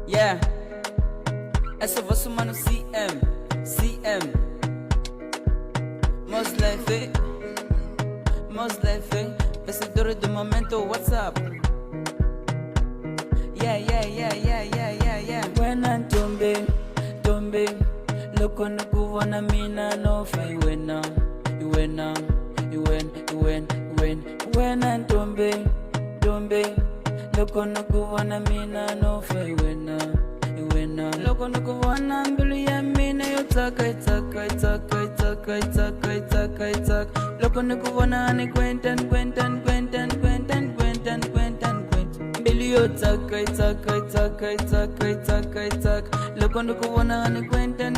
Yeah, essa é vosso mano CM, Moslefe, vencedor do momento WhatsApp. Yeah. Wena ntombe, loko nikuvona mina no fa iwena. Wena ntombe, loko nikuvona mina no fa iwena. Loko nikuvona mbilu ya mina yo tsaka. Loko nikuvona ni kwentan. Mbilu yo tsaka. Loko nikuvona ni kwentan.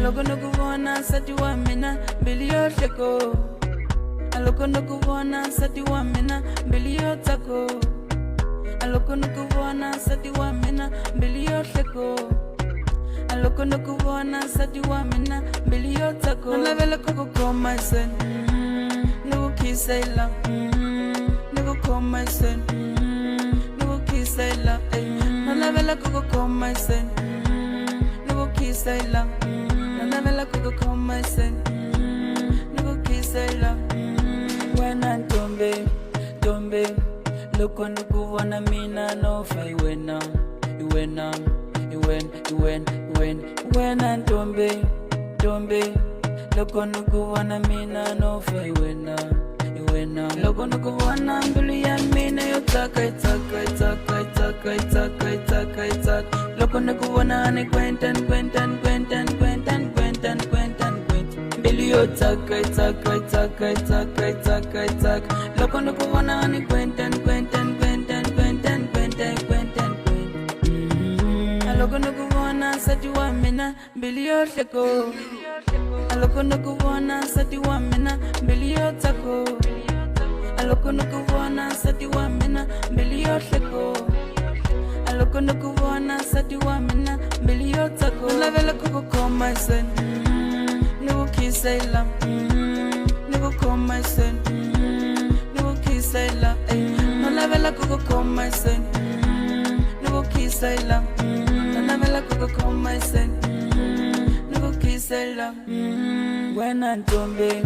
Loko nikuvona sati wa mina mbilu yo sheko. Loko nikuvona sati wa mina mbilu yo tsako. Loko nikuvona sati wa mina mbilu yo sheko. Loko nikuvona sati wa mina mbilu yo tsako. Nalavela kukukoma sen, nikukisela, nikukoma sen, nikukisela. Nalavela kukukoma sen, nikukisela. Nalavela kukukoma sen, nikukisela. Wena ntombe, loko nikuvona mina no fa iwena. Wena ntombe, loko nikuvona mina no fa iwena. Loko nikuvona mbilu ya mina yo tsaka. Loko nikuvona ni kwentan. Mbilu yo tsaka. Loko nikuvona ni kwentan. Loko nikuvona sati wa mina mbilu yo sheko. Loko nikuvona sati wa mina mbilu yo tsako. Loko nikuvona sati wa mina mbilu yo sheko. Loko nikuvona sati wa mina mbilu yo tsako. Nalavela kukukoma sen, nikukisela, nikukoma sen, nikukisela. Nalavela kukukoma sen, nikukisela. Nalavela kukukoma sen, nikukisela. Wena ntombe,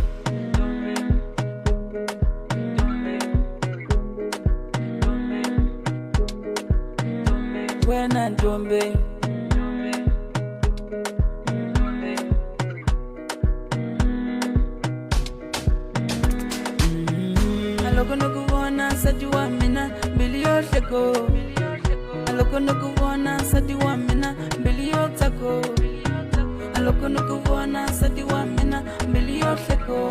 wena ntombe. Loko nikuvona sati wa mina mbilu yo sheko. Loko nikuvona sati wa mina mbilu yo tsako. Loko nikuvona sati wa mina mbilu yo sheko.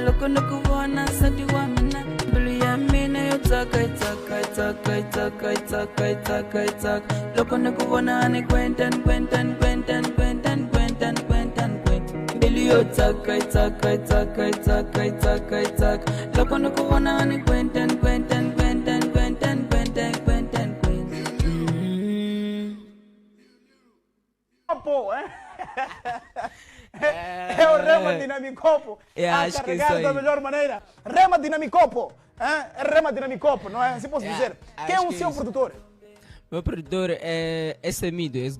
Loko nikuvona sati wa mina mbilu ya mina yo tsaka. Loko nikuvona ni kwentan. Mbilu yo tsaka. Loko nikuvona ni kwentan. Copo, É o Rema Dinamicopo a carregar da melhor maneira. Rema Dinamicopo, é Rema Dinamicopo, não é? Se posso dizer. Quem é o seu produtor? Meu produtor é Semido, esse